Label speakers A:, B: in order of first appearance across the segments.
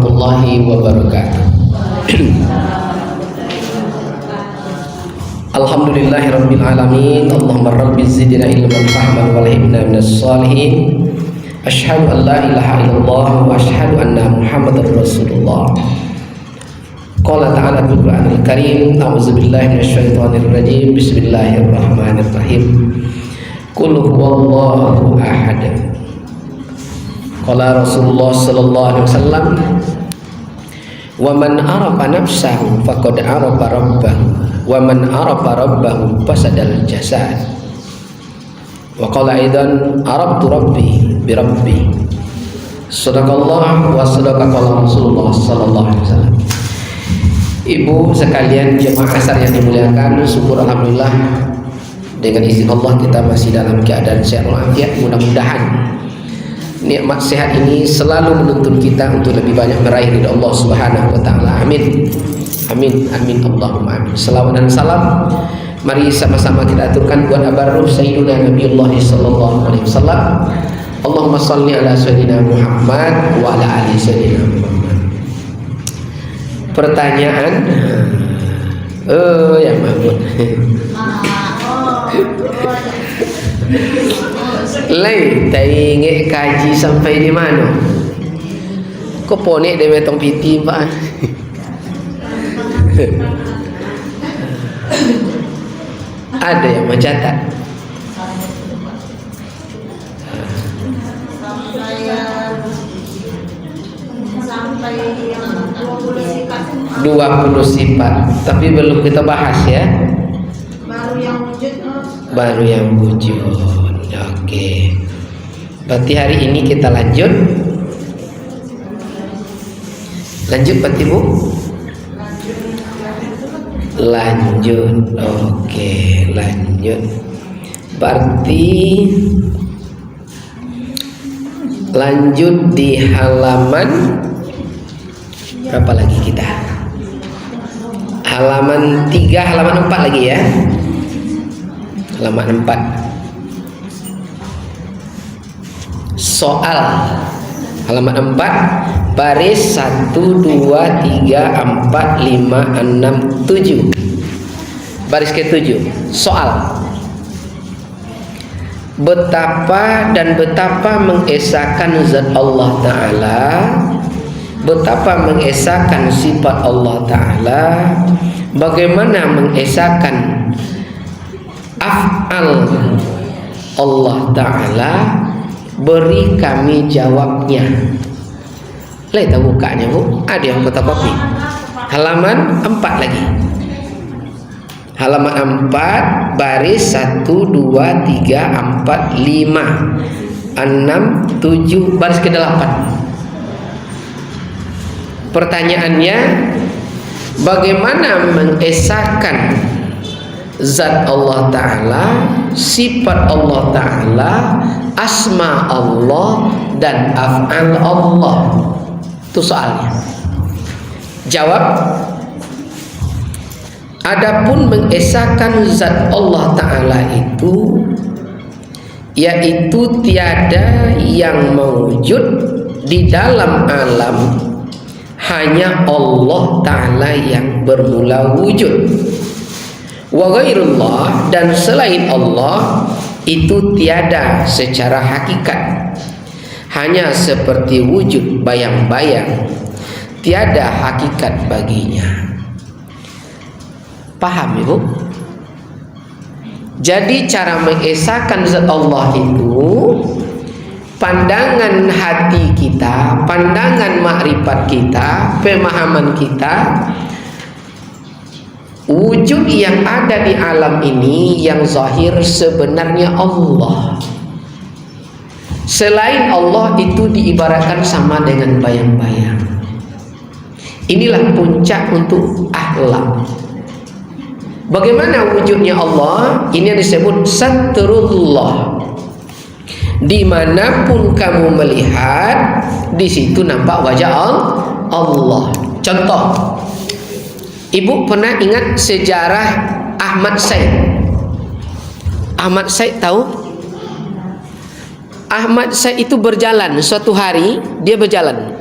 A: warahmatullahi wabarakatuh. Alhamdulillahirabbil alamin. Allahumma rabbi zidna ilman fahman walhibna minas shalihin. Asyhadu an la ilaha illallah wa asyhadu anna Muhammadar Rasulullah. Qala ta'ala fil Qur'anil Karim, a'udzu billahi minasyaitonir rajim. Bismillahirrahmanirrahim. Qul huwallahu ahad. Qala Rasulullah sallallahu alaihi wasallam, wa man arafa nafsahu faqad arafa rabbahu, wa man arafa rabbahu fasadal jasad. Wa qala aidan arabtu rabbi bi rabbi. Sadaqallah wa sadaqa Rasulullah sallallahu alaihi wasallam. Ibu sekalian jemaah asar yang dimuliakan, syukur alhamdulillah dengan izin Allah kita masih dalam keadaan sehat walafiat. Mudah-mudahan nikmat sehat ini selalu menuntun kita untuk lebih banyak meraih ridha Allah Subhanahu wa taala. Amin. Amin amin Allahumma amin. Selawat dan salam mari sama-sama kita aturkan buat abarruh Sayyiduna Nabiullah sallallahu alaihi wasallam. Allahumma shalli ala sayyidina Muhammad wa ala ali sayyidina Muhammad. Pertanyaan ya Mahmud. Lain tainge kaji sampai di mana? Kok ponek dia metong piti pak? Ada yang mencatat. Sampai 20 sifat, tapi belum kita bahas ya. Baru yang wujud. Oke. Berarti hari ini kita lanjut. Lanjut Pak Ibu? Lanjut. Oke, lanjut. Berarti lanjut di halaman berapa lagi kita? Halaman 3, halaman 4 lagi ya. Halaman 4. Soal halaman 4 baris 1 2 3 4 5 6 7. Baris ke-7. Soal. Betapa mengesahkan zat Allah Ta'ala, betapa mengesahkan sifat Allah Ta'ala, bagaimana mengesahkan af'al Allah Ta'ala, beri kami jawabnya. Lihat bukanya Bu, ada yang fotokopi. Halaman 4 lagi. Halaman 4 baris 1 2 3 4 5 6 7 baris ke-8. Pertanyaannya, bagaimana mengesahkan zat Allah Ta'ala, sifat Allah Ta'ala, asma Allah dan af'al Allah? Itu soalnya. Jawab, adapun mengesahkan zat Allah Ta'ala itu, yaitu tiada yang mewujud di dalam alam, hanya Allah Ta'ala yang bermula wujud. Wa ghairullah, dan selain Allah itu tiada secara hakikat, hanya seperti wujud bayang-bayang, tiada hakikat baginya. Paham Ibu? Jadi cara mengesahkan zat Allah itu, pandangan hati kita, pandangan makrifat kita, pemahaman kita, wujud yang ada di alam ini yang zahir sebenarnya Allah. Selain Allah itu diibaratkan sama dengan bayang-bayang. Inilah puncak untuk akhlak. Bagaimana wujudnya Allah? Ini yang disebut satrullah. Dimanapun kamu melihat, di situ nampak wajah Allah. Contoh, Ibu pernah ingat sejarah Ahmad Said? Ahmad Said tahu? Ahmad Said itu berjalan, suatu hari dia berjalan.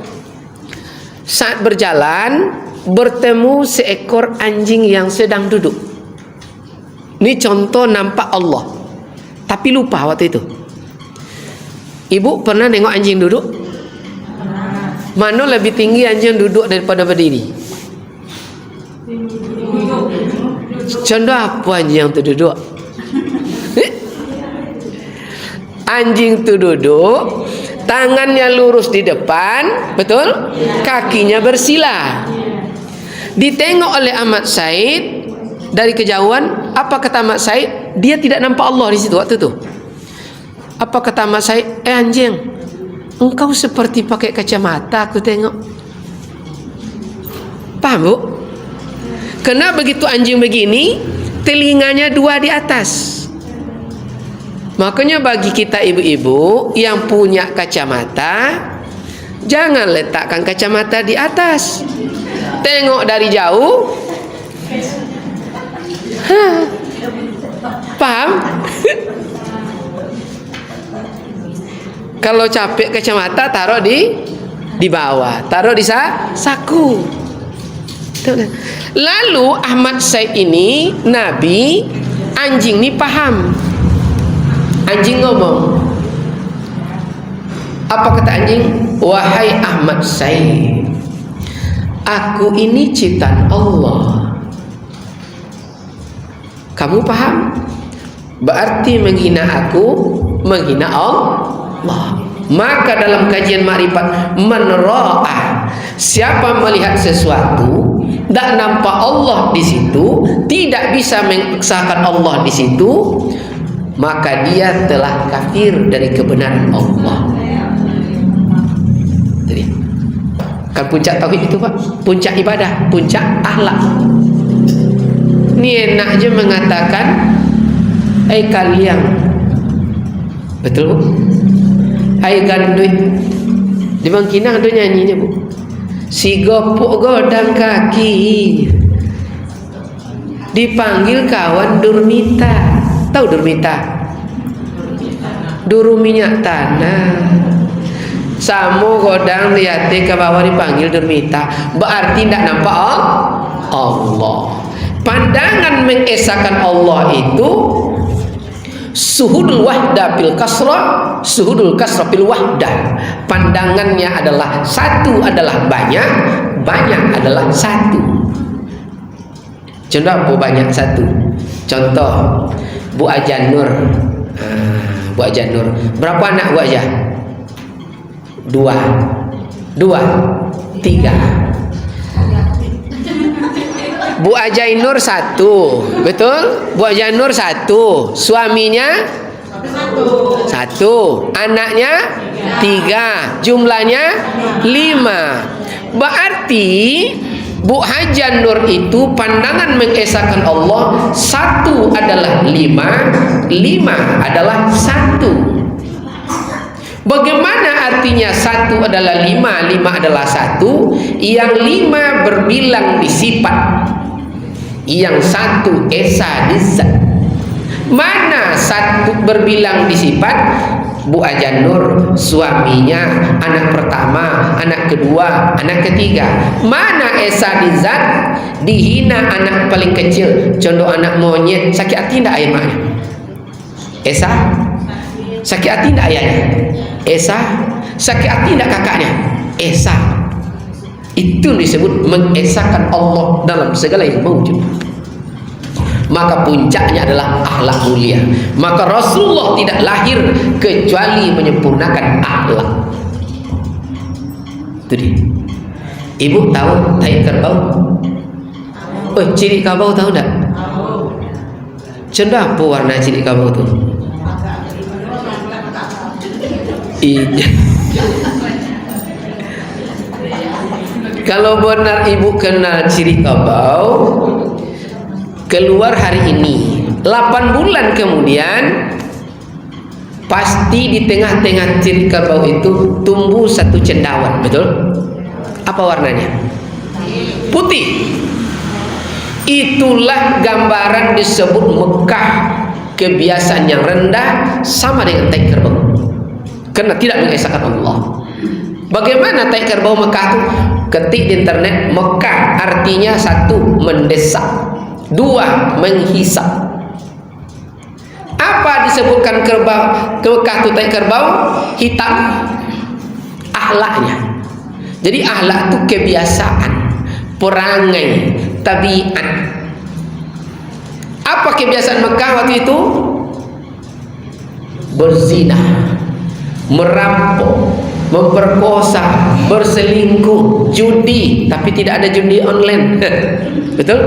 A: saat berjalan bertemu seekor anjing yang sedang duduk. Ini contoh nampak Allah, tapi lupa waktu itu. Ibu pernah nengok anjing duduk? Mana lebih tinggi anjing duduk daripada berdiri? Contoh apa anjing yang tu duduk? Anjing tu duduk, tangannya lurus di depan, betul? Kakinya bersila. Ditengok oleh Ahmad Said dari kejauhan. Apa kata Ahmad Said? Dia tidak nampak Allah di situ waktu itu. Apa kata Ahmad Said? Anjing, engkau seperti pakai kacamata, aku tengok. Paham, Bu? Karena begitu anjing begini, telinganya dua di atas. Makanya bagi kita ibu-ibu yang punya kacamata, jangan letakkan kacamata di atas. Tengok dari jauh. Paham? Kalau capek kacamata taruh di bawah, taruh di saku. Lalu Ahmad Said ini Nabi, anjing ini paham. Anjing ngomong. Apa kata anjing? Wahai Ahmad Said, aku ini ciptaan Allah. Kamu paham? Berarti menghina aku, menghina Allah. Maka dalam kajian makrifat, man ra'ah, siapa melihat sesuatu tak nampak Allah di situ, tidak bisa mengesahkan Allah di situ, maka dia telah kafir dari kebenaran Allah. Jadi, kan puncak tauhid itu, Pak, puncak ibadah, puncak akhlak. Ini enak aja mengatakan kalian, betul, Bu? Ai ganduit di Bangkinang ada nyanyinya, Bu. Si gopuk godang kaki dipanggil kawan Durmita. Tahu Durmita? Duru minyak tanah. Samu godang lihat ke bawah dipanggil Durmita. Berarti tidak nampak Allah. Pandangan mengesahkan Allah itu suhudul wahda bil kasrah, suhudul kasrah bil wahda. Pandangannya adalah satu adalah banyak, banyak adalah satu. Contoh apa banyak satu? Contoh Bu Aja Nur. Bu Aja Nur. Berapa anak Bu Aja? 2, 3. Bu Aja Nur 1, betul? Bu Aja Nur 1, suaminya 1, anaknya 3, jumlahnya 5. Berarti Bu Haja Nur itu pandangan mengesahkan Allah, 1 adalah 5, 5 adalah 1. Bagaimana artinya 1 adalah 5, 5 adalah 1? Yang 5 berbilang di sifat, yang 1 esa di zat. Mana 1 berbilang di sifat? Bu Aja Nur, suaminya, anak pertama, anak kedua, anak ketiga. Mana esa di zat? Dihina anak paling kecil, contoh anak monyet, sakit hati tidak ayah maknya? Esa? Sakit hati tidak ayahnya? Esa? Sakit hati tidak kakaknya? Esa. Itu disebut mengesahkan Allah dalam segala yang mewujud. Maka puncaknya adalah akhlak mulia. Maka Rasulullah tidak lahir kecuali menyempurnakan akhlak. Itu dia. Ibu tahu tai kerbau? Oh, ciri kerbau tahu tak? Contoh apa warna ciri kerbau itu? Kalau benar ibu kenal ciri kerbau, keluar hari ini, 8 bulan kemudian pasti di tengah-tengah ciri kerbau itu tumbuh satu cendawan, betul? Apa warnanya? Putih. Itulah gambaran disebut Mekah, kebiasaan yang rendah sama dengan tai kerbau, karena tidak mengesahkan Allah. Bagaimana tai kerbau Mekah itu? Ketik di internet, Mekah artinya satu, mendesak, dua, menghisap. Apa disebutkan kerbau ke Mekah itu tai kerbau? Hitam. Akhlaknya. Jadi akhlak itu kebiasaan, perangai, tabiat. Apa kebiasaan Mekah waktu itu? Berzina, merampok, memperkosa, berselingkuh, judi, tapi tidak ada judi online. Betul?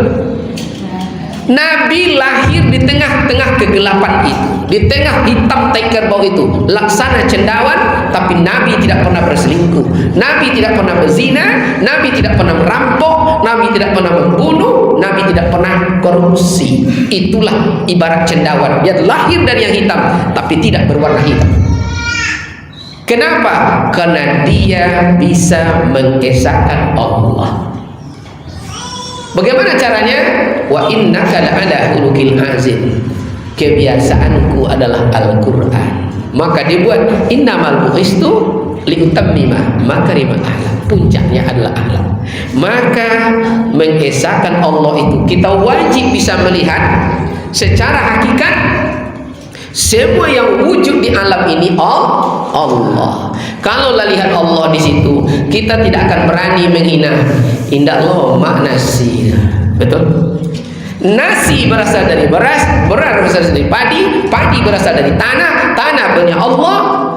A: Nabi lahir di tengah-tengah kegelapan itu, di tengah hitam tai kerbau itu, laksana cendawan, tapi Nabi tidak pernah berselingkuh, Nabi tidak pernah berzina, Nabi tidak pernah merampok, Nabi tidak pernah membunuh, Nabi tidak pernah korupsi. Itulah ibarat cendawan. Dia lahir dari yang hitam, tapi tidak berwarna hitam. Kenapa? Karena dia bisa mengesahkan Allah. Bagaimana caranya? Wa innaka la'ala khuluqil azim. Kebiasaanku adalah Al-Quran. Maka dibuat innamal bu'istu liutammima makarimah akhlak. Puncaknya adalah akhlak. Maka mengesahkan Allah itu kita wajib bisa melihat secara hakikat semua yang wujud di alam ini Allah. Kalau lihat Allah di situ, kita tidak akan berani menghina. Indah Allah mak nasi. Betul? Nasi berasal dari beras, beras berasal dari padi, padi berasal dari tanah, tanah punya Allah,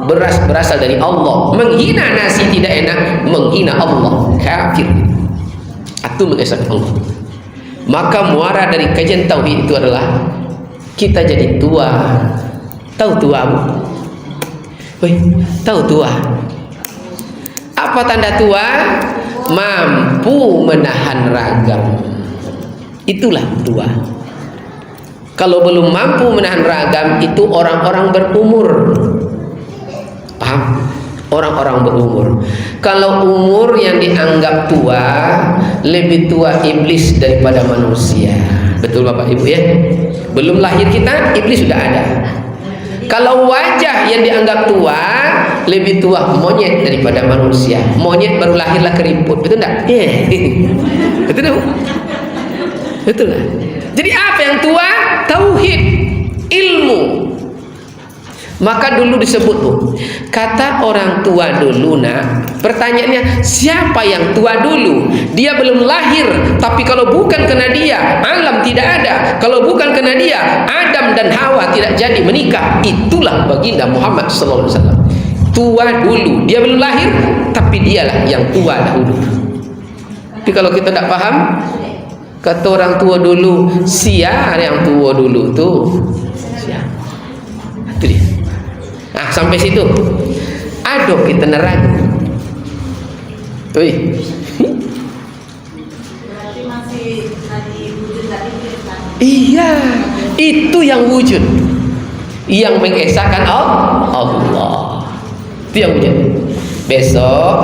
A: beras berasal dari Allah. Menghina nasi tidak enak, menghina Allah kafir. Itu mengesahkan Allah. Maka muara dari kajian tauhid itu adalah kita jadi tua. Tahu tua? Tahu tua? Apa tanda tua? Mampu menahan ragam. Itulah tua. Kalau belum mampu menahan ragam, itu orang-orang berumur. Paham? Orang-orang berumur. Kalau umur yang dianggap tua, lebih tua iblis daripada manusia. Betul Bapak Ibu ya? Belum lahir kita, iblis sudah ada. Kalau wajah yang dianggap tua, lebih tua monyet daripada manusia. Monyet baru lahirlah keriput, betul tak? Betul tak? Betul lah. Jadi apa yang tua? Tauhid, ilmu. Maka dulu disebut tuh, kata orang tua dulu nak. Pertanyaannya, siapa yang tua dulu? Dia belum lahir, tapi kalau bukan kena dia, alam tidak ada. Kalau bukan kena dia, Adam dan Hawa tidak jadi menikah. Itulah baginda Muhammad SAW. Tua dulu, dia belum lahir, tapi dialah yang tua dahulu. Tapi kalau kita tidak paham, kata orang tua dulu, siapa yang tua dulu tuh? Siapa? Itu dia. Nah, sampai situ. Aduh, kita neragu. Berarti masih wujud tadi. Iya, itu yang wujud. Yang mengesahkan Allah. Itu yang wujud. Besok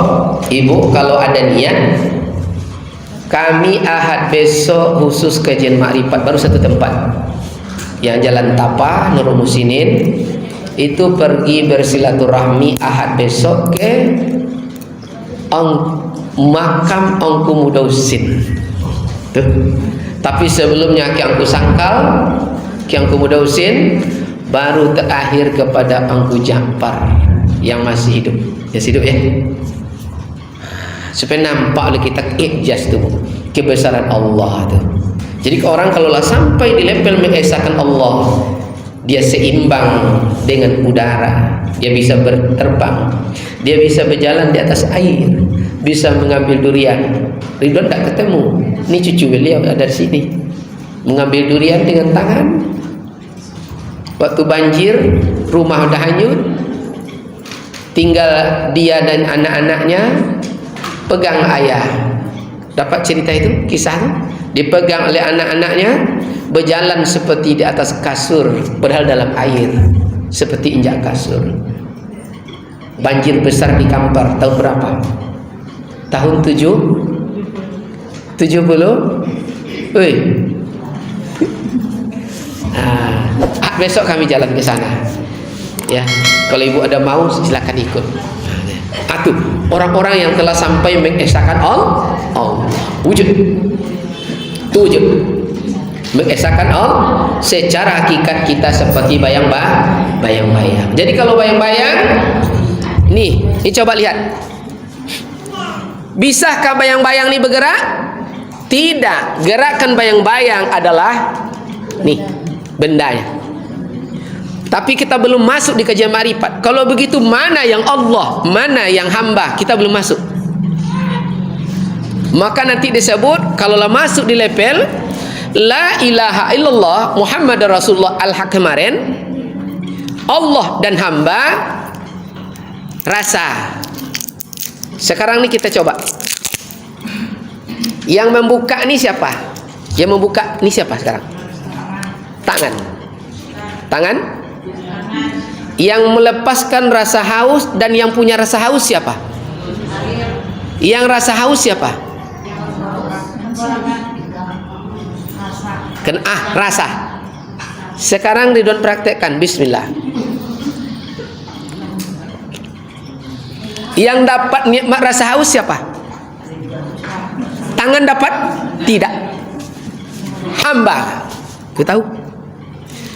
A: Ibu kalau ada niat, kami Ahad besok khusus kajian makrifat, baru satu tempat. Yang Jalan Tapa Nurul Musinin. Itu pergi bersilaturahmi Ahad besok ke makam Ongku Mudausin. Tapi sebelumnya Ki Angku Sangkal, Ki Angku Mudausin, baru terakhir kepada Angku Ja'far yang masih hidup. Masih hidup ya. Supaya nampak oleh kita ijaz tu kebesaran Allah tu. Jadi orang kalau sampai di level mengesahkan Allah, dia seimbang dengan udara, dia bisa berterbang, dia bisa berjalan di atas air, bisa mengambil durian. Ridwan tak ketemu, ini cucu beliau ada di sini, mengambil durian dengan tangan. Waktu banjir, rumah udah hanyut, tinggal dia dan anak-anaknya, pegang ayah. Dapat cerita itu, kisah itu? Dipegang oleh anak-anaknya, berjalan seperti di atas kasur, padahal dalam air, seperti injak kasur. Banjir besar di Kampar, tahun berapa? Tahun 70? Besok kami jalan ke sana. Ya, kalau ibu ada mau silakan ikut. Atuh, orang-orang yang telah sampai mengesahkan Allah. Wujud. Itu wujud. Mengesahkan Allah secara hakikat kita seperti bayang-bayang. Jadi kalau bayang-bayang, ini coba lihat. Bisakah bayang-bayang ini bergerak? Tidak. Gerakan bayang-bayang adalah nih bendanya. Tapi kita belum masuk di kajian ma'rifat. Kalau begitu, mana yang Allah, mana yang hamba, kita belum masuk. Maka nanti disebut, kalau masuk di level La ilaha illallah Muhammad Rasulullah al-haq kemarin, Allah dan hamba rasa. Sekarang ini kita coba. Yang membuka ini siapa? Yang membuka ini siapa sekarang? Tangan. Yang melepaskan rasa haus dan yang punya rasa haus siapa? Yang rasa haus siapa? Rasa. Sekarang Ridwan praktekkan. Bismillah. Yang dapat nikmat rasa haus siapa? Tangan dapat? Tidak. Hamba. Kita tahu.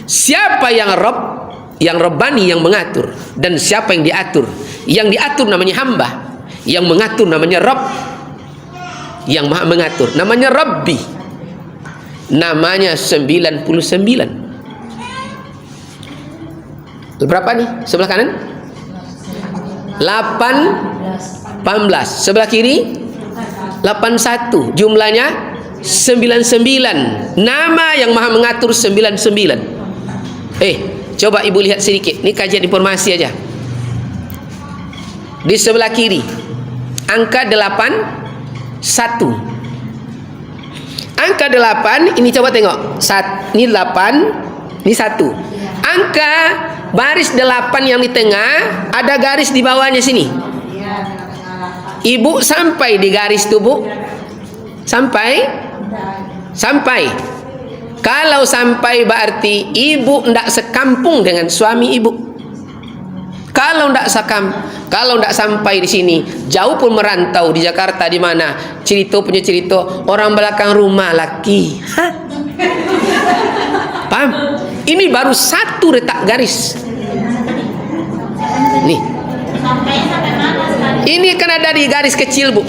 A: Siapa yang Rob? Yang Rabbani, yang mengatur. Dan siapa yang diatur? Yang diatur namanya hamba. Yang mengatur namanya Rob. Yang maha mengatur namanya Rabbi. Namanya 99. Berapa nih? Sebelah kanan 18. Sebelah kiri 81. Jumlahnya 99. Nama yang maha mengatur 99. Coba ibu lihat sedikit. Ini kajian informasi aja. Di sebelah kiri angka 81. Angka 8 ini coba tengok. Ini 8, ini 1. Angka baris 8 yang di tengah, ada garis di bawahnya sini. Ibu sampai di garis itu, Bu? Sampai. Kalau sampai berarti ibu tidak sekampung dengan suami ibu. Kalau tidak sampai di sini, jauh pun merantau di Jakarta, di mana punya cerita orang belakang rumah laki. Paham? Ini baru satu retak garis. Nih. Ini kan ada di garis kecil, Bu.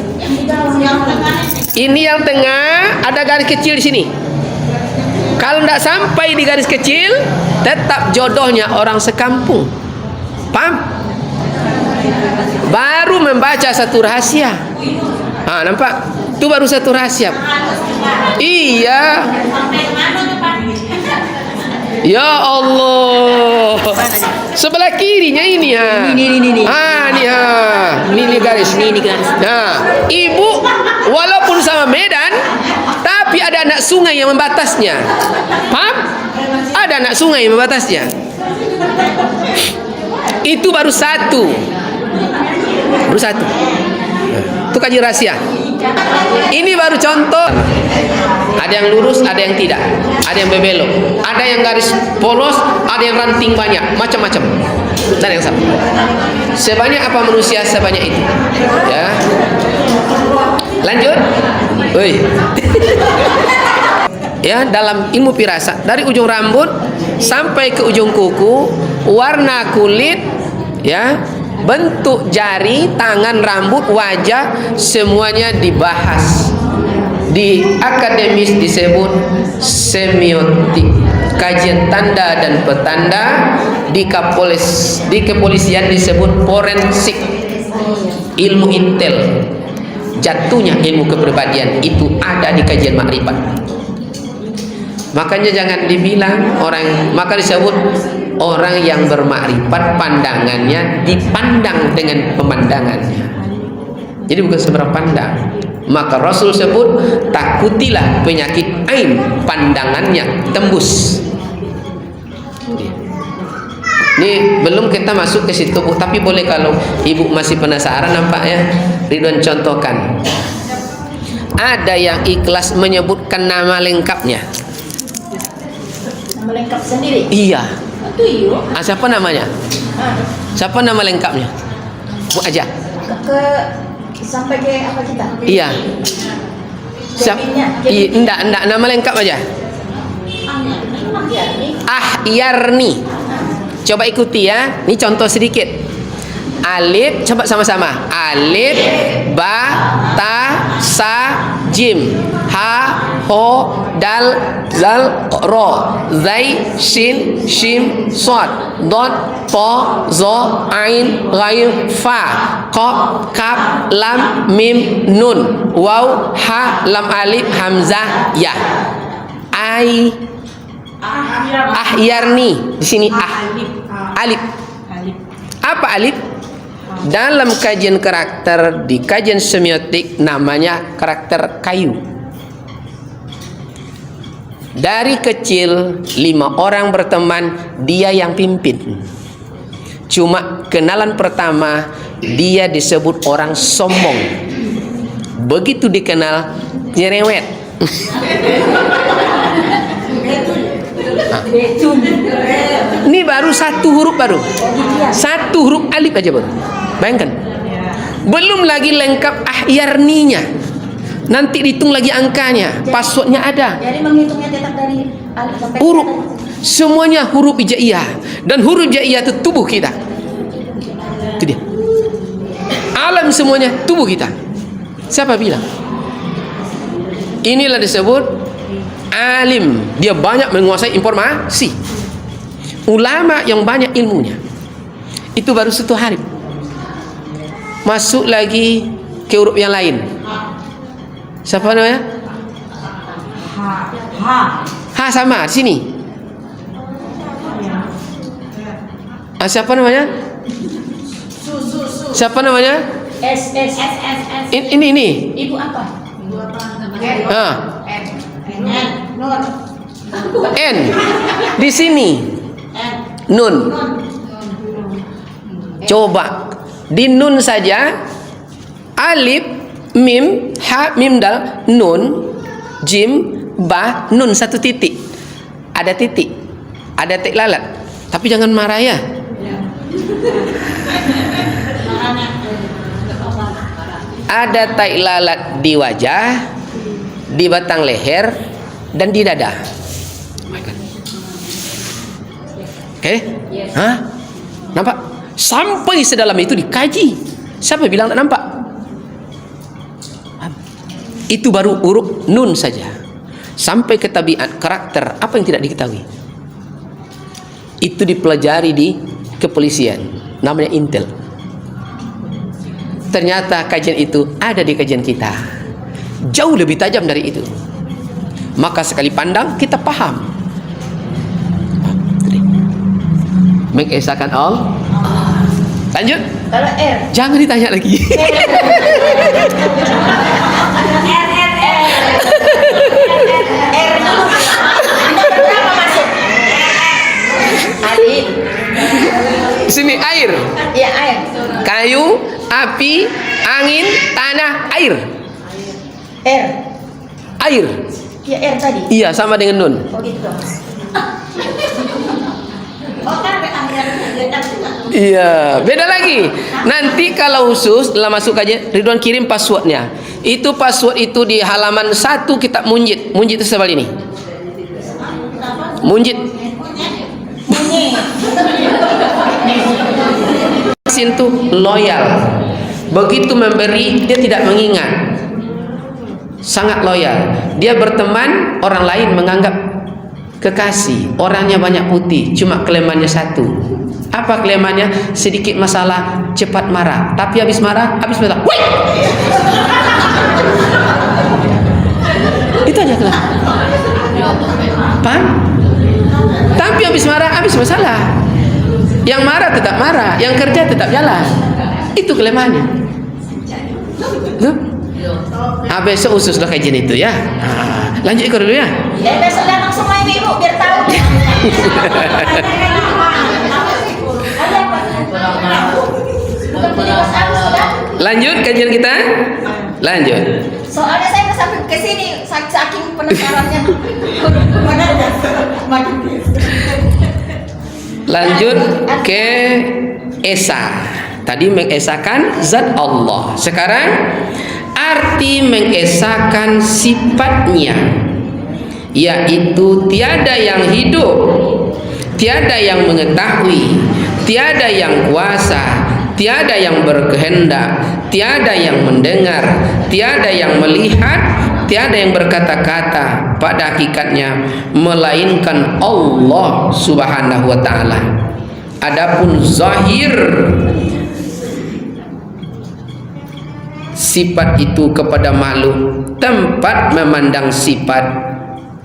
A: Ini yang tengah ada garis kecil di sini. Kalau tidak sampai di garis kecil, tetap jodohnya orang sekampung. Paham? Baru membaca satu rahasia. Nampak? Itu baru satu rahasia. Iya. Ya Allah. Sebelah kirinya ini ya. Ini garis. Ibu walaupun sama Medan, tapi ada anak sungai yang membatasnya. Paham? Ada anak sungai yang membatasnya. Itu baru satu. Itu kaji rahasia. Ini baru contoh. Ada yang lurus, ada yang tidak. Ada yang berbelok. Ada yang garis polos, ada yang ranting banyak, macam-macam. Dan yang sama. Sebanyak apa manusia, sebanyak itu. Ya. Lanjut. Ya, dalam ilmu firasat, dari ujung rambut sampai ke ujung kuku, warna kulit, ya, bentuk jari, tangan, rambut, wajah, semuanya dibahas. Di akademis disebut semiotik, kajian tanda dan petanda. Di kepolisian disebut forensik, ilmu intel. Jatuhnya ilmu kepribadian itu ada di kajian makrifat. Makanya jangan dibilang maka disebut orang yang bermakrifat, pandangannya dipandang dengan pemandangannya. Jadi bukan seberapa pandang. Maka Rasul sebut, takutilah penyakit ain, pandangannya tembus. Ini belum kita masuk ke situ, Bu. Tapi boleh kalau ibu masih penasaran, nampaknya Ridwan contohkan. Ada yang ikhlas menyebutkan nama lengkapnya.
B: Nama lengkap sendiri?
A: Iya.
B: Itu iya.
A: Siapa namanya? Siapa nama lengkapnya? Bu aja.
B: ke sampai ke apa kita?
A: Iya. Enggak, nama lengkap aja. Ahyarni. Coba ikuti ya. Ini contoh sedikit. Alif, coba sama-sama. Alif, ba, ta, sa, jim, ha, ho, dal, zal, ro, zai, shin, shim, sod, dot, to, zo, ain, ghain, fa, qaf, kaf, lam, mim, nun, waw, ha, lam alif, hamzah, ya. Ahyarni. Di sini alif. Apa alif? Dalam kajian karakter, di kajian semiotik namanya karakter kayu. Dari kecil 5 orang berteman, dia yang pimpin. Cuma kenalan pertama dia disebut orang sombong. Begitu dikenal nyerewet. Ini baru 1 huruf baru. 1 huruf alif aja baru. Bayangkan. Belum lagi lengkap ahyarninya. Nanti dihitung lagi angkanya. Passwordnya ada.
B: Jadi menghitungnya tetap dari alif sampai
A: Huruf. Semuanya huruf hijaiyah. Dan huruf hijaiyah itu tubuh kita. Itu dia. Alam semuanya tubuh kita. Siapa bilang? Inilah disebut alim. Dia banyak menguasai informasi. Ulama yang banyak ilmunya. Itu baru 1 hari. Masuk lagi ke huruf yang lain. Siapa namanya? Ha sama di sini. Siapa namanya? Siapa namanya?
B: S.
A: Ini.
B: Ibu apa?
A: N. Di sini. Nun. Coba di nun saja. Alif, mim, ha, mim, dal, nun, jim, ba, nun 1 titik. Ada titik. Ada titik lalat. Tapi jangan marah ya. Ada titik lalat di wajah, di batang leher, dan di dada. Oke? Hah? Nampak? Sampai sedalam itu dikaji. Siapa bilang tak nampak? Itu baru huruf nun saja. Sampai ke tabiat, karakter, apa yang tidak diketahui. Itu dipelajari di kepolisian. Namanya intel. Ternyata kajian itu ada di kajian kita. Jauh lebih tajam dari itu. Maka sekali pandang kita paham. Mengesahkan Allah. Lanjut.
B: Kalau R.
A: Jangan ditanya lagi.
B: Alif.
A: Sini air.
B: Ya, air.
A: Kayu, api, angin, tanah, air.
B: R.
A: Air.
B: Ya, R tadi.
A: Iya, sama dengan nun.
B: Oh gitu.
A: Iya, beda lagi. Nanti kalau khusus dalam masuk aja, Ridwan kirim passwordnya. Itu password itu di halaman 1 kitab Munjid. Munjid itu sebal ini. Munjid. Mesin itu loyal. Begitu memberi, dia tidak mengingat. Sangat loyal. Dia berteman, orang lain menganggap kekasih. Orangnya banyak putih, cuma kelemahannya 1. Apa kelemahannya? Sedikit masalah cepat marah. Tapi habis marah, woi! Itu aja kelemahan. Paham? Tapi habis marah, habis masalah. Yang marah tetap marah, yang kerja tetap jalan. Itu kelemahannya. Tuh. Besok usus sudah kajian itu ya. Lanjut ikut dulu ya.
B: Besok datang semua ini ibu biar tahu.
A: Lanjut kajian kita. Lanjut.
B: Soalnya saya sampai ke sini saking penasarannya.
A: Lanjut ke Esa. Tadi mengesahkan zat Allah. Sekarang arti mengesahkan sifatnya, yaitu tiada yang hidup, tiada yang mengetahui, tiada yang kuasa, tiada yang berkehendak, tiada yang mendengar, tiada yang melihat, tiada yang berkata-kata pada hakikatnya melainkan Allah Subhanahu wa taala. Adapun zahir sifat itu kepada makhluk, tempat memandang sifat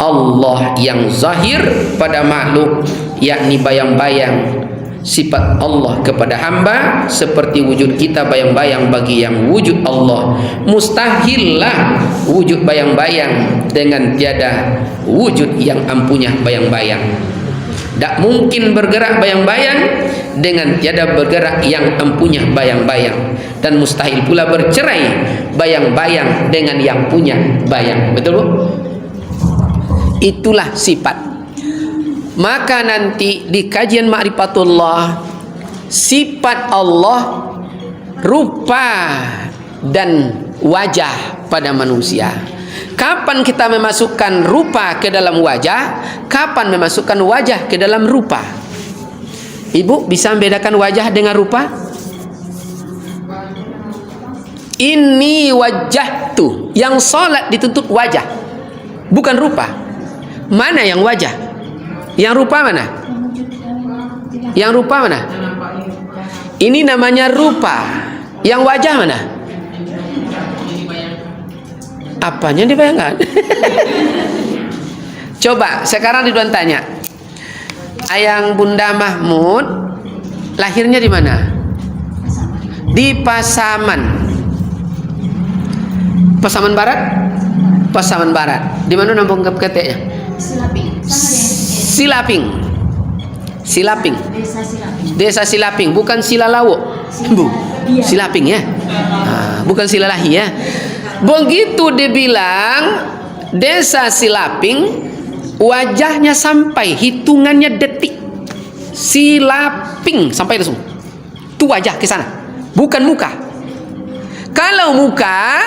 A: Allah yang zahir pada makhluk, yakni bayang-bayang sifat Allah kepada hamba seperti wujud kita bayang-bayang bagi yang wujud Allah. Mustahillah wujud bayang-bayang dengan tiada wujud yang ampunya bayang-bayang. Tak mungkin bergerak bayang-bayang dengan tiada bergerak yang empunya bayang-bayang, dan mustahil pula bercerai bayang-bayang dengan yang punya bayang. Betul Bu? Itulah sifat. Maka nanti di kajian Ma'rifatullah, sifat Allah rupa dan wajah pada manusia. Kapan kita memasukkan rupa ke dalam wajah? Kapan memasukkan wajah ke dalam rupa? Ibu bisa membedakan wajah dengan rupa? Ini wajah tuh, yang sholat dituntut wajah, bukan rupa. Mana yang wajah? Yang rupa mana? Yang rupa mana? Ini namanya rupa. Yang wajah mana? Apanya dibayangkan? Coba sekarang Ridwan tanya, ayang Bunda Mahmud lahirnya di mana? Di Pasaman. Pasaman Barat? Pasaman Barat. Di mana nampung keteknya? Silaping. Silaping. Desa Silaping, bukan Silalawo. Bu. Silaping ya. Bukan Silalahi ya. Begitu dibilang desa Silaping, wajahnya sampai hitungannya detik. Silaping sampai langsung. Itu wajah ke sana, bukan muka. Kalau muka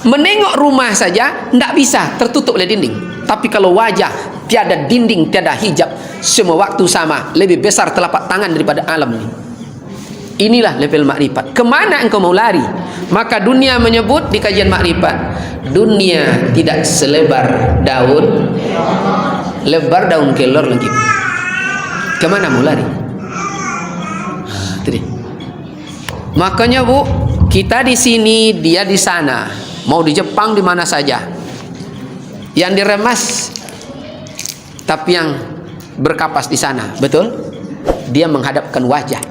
A: menengok rumah saja tidak bisa, tertutup oleh dinding. Tapi kalau wajah tiada dinding, tiada hijab, semua waktu sama, lebih besar telapak tangan daripada alam ini. Inilah level makrifat. Kemana engkau mau lari? Maka dunia menyebut di kajian makrifat, dunia tidak selebar daun, lebar daun kelor lagi. Kemana mau lari? Makanya Bu, kita di sini, dia di sana. Mau di Jepang, di mana saja. Yang diremas, tapi yang berkapas di sana, betul? Dia menghadapkan wajah.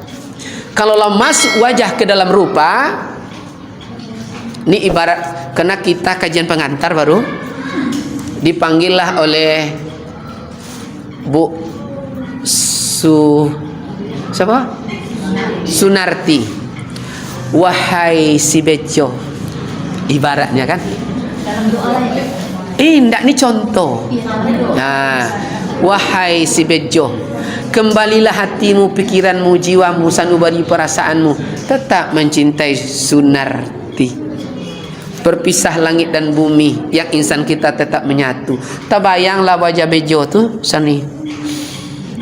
A: Kalau masuk wajah ke dalam rupa, ini ibarat kena kita kajian pengantar baru dipanggillah oleh Bu siapa? Sunarti. Wahai si Bejo, ibaratnya kan?
B: Dalam doa ya.
A: Enggak, ini contoh. Nah, wahai si Bejo, kembalilah hatimu, pikiranmu, jiwamu, sanubari perasaanmu, tetap mencintai Sunarti. Berpisah langit dan bumi, yang insan kita tetap menyatu. Terbayanglah wajah Bejo tuh sani.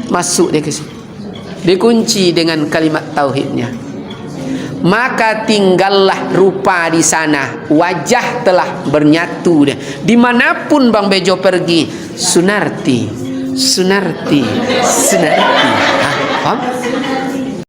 A: Masuk dia ke sini. Dikunci dengan kalimat tauhidnya. Maka tinggallah rupa di sana, wajah telah bernyatu dia. Dimanapun Bang Bejo pergi, Sunarti, Sunarti, Sunarti. Paham?